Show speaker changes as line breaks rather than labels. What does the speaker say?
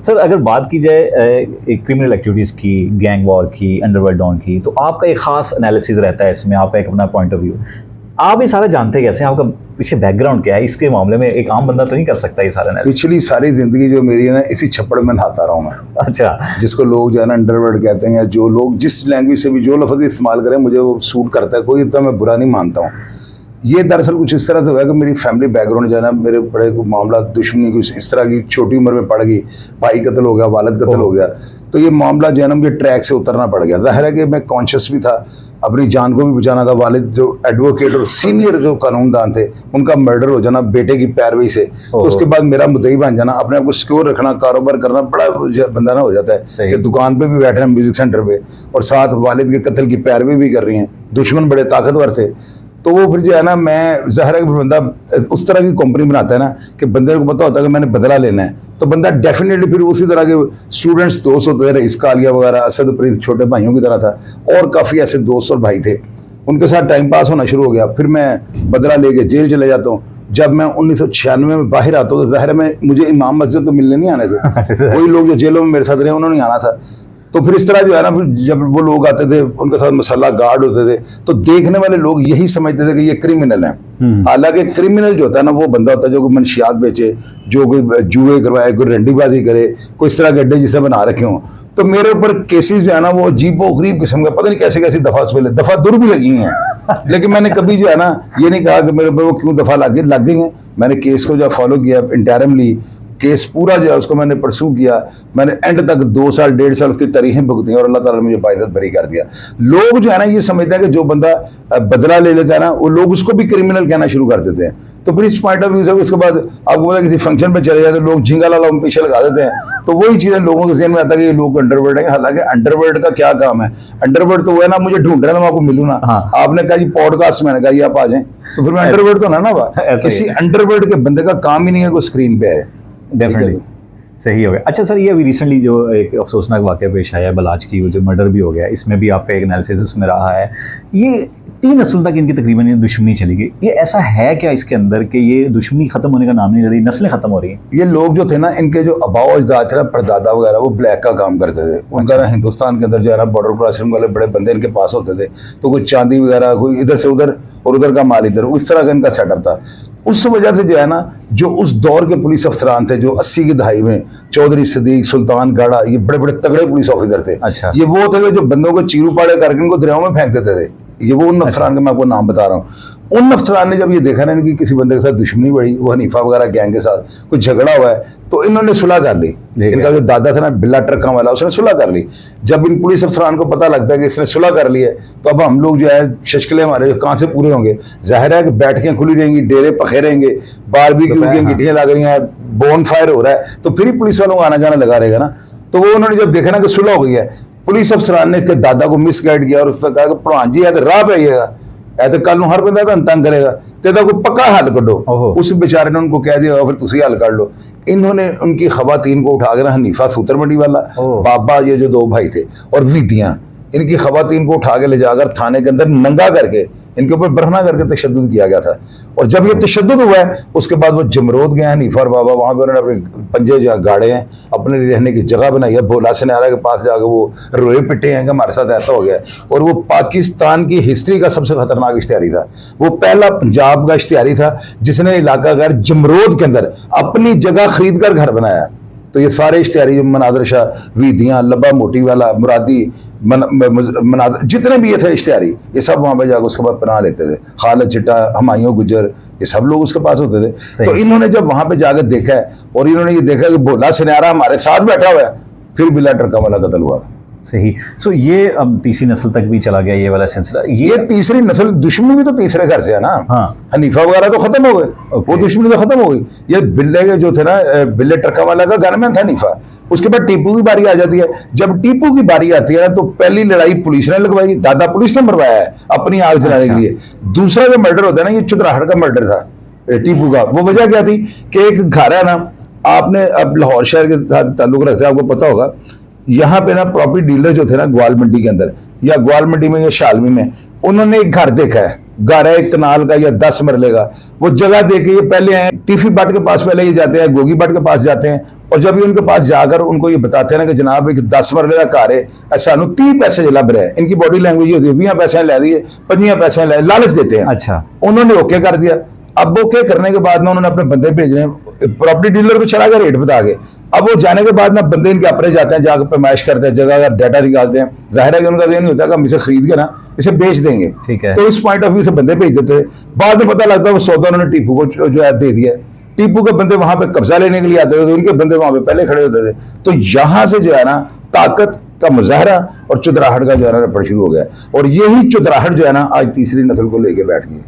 Sir अगर बात की जाए क्रिमिनल एक्टिविटीज़ की, गैंग वॉर की, अंडरवर्ल्ड डॉन की, तो आपका एक खास एनालिसिस रहता है इसमें, आपका एक अपना पॉइंट ऑफ व्यू। आप ये सारा जानते कैसे हैं? आपका पीछे बैकग्राउंड क्या है इसके मामले में? एक आम बंदा तो नहीं कर सकता ये सारा एनालिसिस।
पिछली सारी जिंदगी जो मेरी है ना, इसी छप्पड़ में नहाता रहा हूँ मैं।
अच्छा।
जिसको लोग जो है ना अंडरवर्ल्ड कहते हैं, जो लोग जिस लैंग्वेज से भी जो लफ्ज़ इस्तेमाल करें मुझे वो सूट करता है, कोई इतना मैं बुरा नहीं मानता हूँ। ये दरअसल कुछ इस तरह से हुआ कि मेरी फैमिली बैकग्राउंड जो है ना, मेरे बड़े को मामला दुश्मनी कुछ इस तरह की छोटी उम्र में पड़ गई, भाई कत्ल हो गया, वालिद कत्ल हो गया, तो ये मामला जो है ना मुझे ट्रैक से उतरना पड़ गया। जाहिर है कि मैं कॉन्शियस भी था, अपनी जान को भी बचाना था। वालिद जो एडवोकेट और सीनियर जो कानूनदान थे, उनका मर्डर हो जाना बेटे की पैरवी से, तो उसके बाद मेरा मुद्दई बन जाना, अपने आप को सिक्योर रखना, कारोबार करना बड़ा बंदा ना हो जाता है कि दुकान पे भी बैठे हैं म्यूजिक सेंटर पे और साथ वालिद के कत्ल की पैरवी भी कर रही हैं। दुश्मन बड़े ताकतवर थे, तो वो फिर जो है ना, मैं ज़ाहिर है कि बंदा उस तरह की कंपनी बनाता है ना कि बंदे को पता होता है कि मैंने बदला लेना है, तो बंदा डेफिनेटली फिर उसी तरह के स्टूडेंट्स दोस्त होते थे, रईस कालिया वगैरह, असद प्रीत छोटे भाइयों की तरह था, और काफ़ी ऐसे दोस्त और भाई थे, उनके साथ टाइम पास होना शुरू हो गया। फिर मैं बदला लेके जेल चले जाता हूँ। जब मैं 1996 में बाहर आता हूँ तो ज़ाहिर है मुझे इमाम मस्जिद तो मिलने नहीं आने थे। वही लोग जो जेलों में मेरे साथ रहे उन्होंने आना था। तो फिर इस तरह जो है ना, फिर जब वो लोग आते थे उनके साथ मसाला गार्ड होते थे, तो देखने वाले लोग यही समझते थे कि ये क्रिमिनल है। हालांकि क्रिमिनल जो होता है ना, वो बंदा होता है जो कोई मंशियात बेचे, जो कोई जुए करवाए, कोई रंडीबाजी करे, कोई इस तरह गड्ढे जिसे बना रखे हों। तो मेरे ऊपर केसेस जो है ना, वो अजीबो गरीब किस्म का, पता नहीं कैसे कैसी दफा दूर भी लगी हैं। लेकिन मैंने कभी जो है ना ये नहीं कहा कि मेरे ऊपर वो क्यों दफा लग गई हैं। मैंने केस को जो फॉलो किया इंटरमली, केस पूरा जो है उसको मैंने परसू किया। मैंने एंड तक 2 साल 1.5 साल उसकी तारीखें भुगती और अल्लाह ताला ने मुझे बाइज्जत बरी कर दिया। लोग जो है ना ये समझते हैं कि जो बंदा बदला ले लेता है ना, वो लोग उसको भी क्रिमिनल कहना शुरू कर देते हैं। तो फिर इस पॉइंट ऑफ व्यू से उसके बाद आपको पता किसी फंक्शन पे चले जाते लोग झींगा लाला पीछे लगा देते हैं, तो वही चीज़ें लोगों के ज़हन में आता है कि ये लोग अंडरवर्ल्ड है। हालांकि अंडरवर्ल्ड का क्या काम है? अंडरवर्ल्ड तो वो है ना, मुझे ढूंढ रहे ना, मैं आपको मिलूँ ना। आपने कहा जी पॉडकास्ट, मैंने कहा जी आप आ जाएं, तो फिर मैं अंडरवर्ल्ड तो ना हुआ। किसी अंडरवर्ल्ड के बंदे का काम ही नहीं है कोई स्क्रीन पे आए।
डेफिनेटली सही हो गया। अच्छा सर, ये अभी रिसेंटली जो एक अफसोसनाक वाक़या पेश आया है बलाच की, वो जो मर्डर भी हो गया, इसमें भी आपका एक एनालिसिस उसमें रहा है। ये 3 नस्लों तक इनकी तकरीबन ये दुश्मनी चली गई। ये ऐसा है क्या इसके अंदर कि ये दुश्मनी ख़त्म होने का नाम नहीं ले रही, नस्लें ख़त्म हो रही हैं?
ये लोग जो थे ना, इनके जो अबाव अजदाद थे ना, परदादा वगैरह, वो ब्लैक का काम करते थे। उनका ना हिंदुस्तान के अंदर जो है ना बॉर्डर क्रॉसिंग वाले बड़े बंदे इनके पास होते थे, तो कोई चांदी वगैरह, कोई इधर से उधर और उधर का माल इधर, इस तरह का इनका सेटअप था। उस वजह से जो है ना, जो उस दौर के पुलिस अफसरान थे जो 80 की दहाई में, चौधरी सदीक, सुल्तान गाड़ा, ये बड़े बड़े तगड़े पुलिस ऑफिसर थे।
अच्छा।
ये वो थे जो बंदों को चीरू पाड़े करके इनको दरियाओं में फेंक देते थे। ये वो उन अफसरान के मैं आपको नाम बता रहा हूँ। उन अफसरान ने जब ये देखा ना इनकी किसी बंदे के साथ दुश्मनी बढ़ी, वो हनीफा वगैरह गैंग के साथ कुछ झगड़ा हुआ है, तो इन्होंने सुलह कर ली। इनका जो दादा था ना बिल्ला ट्रक्का वाला, उसने सुलह कर ली। जब इन पुलिस अफसरान को पता लगता है कि इसने सुलह कर ली है, तो अब हम लोग जो है शशकले हमारे कहाँ से पूरे होंगे? जाहिर है कि बैठकें खुली रहेंगी, डेरे पखे रहेंगे, बारबेक्यू की गिट्टियां लग रही हैं, बोन फायर हो रहा है, तो फिर ही पुलिस वालों को आना जाना लगा रहेगा ना। तो वो उन्होंने जब देखा ना कि सुलह हो गई है, पुलिस अफसरान ने इसके दादा को मिसगाइड किया और उसने कहा कि प्रधान जी है तो राह पे आइएगा, ऐ तो कल हर बंदा तंग करेगा, तेरा कोई पक्का हल करो। उस बेचारे ने उनको कह दिया फिर तुसी हल कर लो। इन्होंने उनकी खवातीन को उठा कर, हनीफा सूत्रमंडी वाला, बाबा ये जो 2 भाई थे, और विदियां, इनकी खवातीन को उठा के ले जाकर थाने के अंदर नंगा करके इनके ऊपर बरहना करके तशद्दुद किया गया था। और जब ये तशद्दुद हुआ है, उसके बाद वो जमरोद गए हनीफा और बाबा, वहाँ पर उन्होंने अपने पंजे जो गाड़े हैं, अपने रहने की जगह बनाई है। भोला सिनारा के पास जाकर वो रोए पिटे हैं कि हमारे साथ ऐसा हो गया। और वो पाकिस्तान की हिस्ट्री का सबसे खतरनाक इश्तिहारी था। वो पहला पंजाब का इश्तिहारी था जिसने इलाका घर जमरोद के अंदर अपनी जगह खरीद कर घर बनाया। तो ये सारे इश्तिहारी, मनादर शाह, वीदियाँ, लब्बा मोटी वाला, मुरादी, जितने भी ये थे इश्तिहारी, ये सब वहाँ पे जाकर उसके बाद पनाह लेते थे। खालिद चिट्टा, हुमायूं गुज्जर, ये सब लोग उसके पास होते थे। तो इन्होंने जब वहाँ पे जाकर देखा है और इन्होंने ये देखा कि भोला सिनारा हमारे साथ बैठा हुआ है, फिर बिल्ला ट्रक्का वाला कत्ल हुआ।
सही। सो ये अब तीसरी नस्ल तक भी चला गया ये वाला सिलसिला।
ये तीसरी नस्ल, दुश्मनी भी तो तीसरे घर से है ना।
हाँ।
हनीफा वगैरह तो खत्म हो गए, वो दुश्मनी तो खत्म हो गई। ये बिल्ले के जो थे ना, बिल्ले ट्रक्का वाला का गनमैन था हनीफा। उसके बाद टीपू की बारी आ जाती है। जब टीपू की बारी आती है तो पहली लड़ाई पुलिस ने लगवाई, दादा पुलिस ने मरवाया है अपनी आग जलाने के लिए। दूसरा जो मर्डर होता है ना, ये चुतराहट का मर्डर था टीपू का। वो वजह क्या थी कि एक घर है ना, आपने अब लाहौर शहर के साथ ताल्लुक रखते हैं, आपको पता होगा, यहाँ पे ना प्रॉपर्टी डीलर जो थे ना ग्वाल मंडी के अंदर या ग्वाल मंडी में या शालमी में, उन्होंने एक घर देखा है घर है एक कनाल का या 10 मरले का, वो जगह दे के ये पहले आए तीफी बट के पास, पहले ये जाते हैं गोगी बट के पास जाते हैं, और जब ये उनके पास जाकर उनको ये बताते हैं ना कि जनाब एक 10 मरले का घर है, सानू 30 पैसे लभ रहा है, इनकी बॉडी लैंग्वेज होती है 20 पैसे लै दिए, 25 पैसे लै, लालच देते हैं।
अच्छा।
उन्होंने ओके कर दिया। अब ओके करने के बाद ना उन्होंने अपने बंदे भेजने, प्रॉपर्टी डीलर तो चला गया रेट बता के, अब वो जाने के बाद ना बंदे इनके अपने जाते हैं, जाकर पैमाइश करते हैं, जगह का डाटा निकालते हैं, जाहिर है कि उनका ये नहीं होता कि हम इसे खरीद के ना इसे बेच देंगे,
ठीक है।
तो इस पॉइंट ऑफ व्यू से बंदे भेज देते हैं। बाद में पता लगता है वो सौदा उन्होंने टीपू को जो है दे दिया। टीपू के बंदे वहां पे कब्जा लेने के लिए आते थे, तो उनके बंदे वहां पे पहले खड़े होते थे। तो यहां से जो है ना ताकत का मुजाहरा और चुदराहट का जो है ना रपड़ शुरू हो गया, और यही चुदराहट जो है ना आज तीसरी नस्ल को लेके बैठ गई।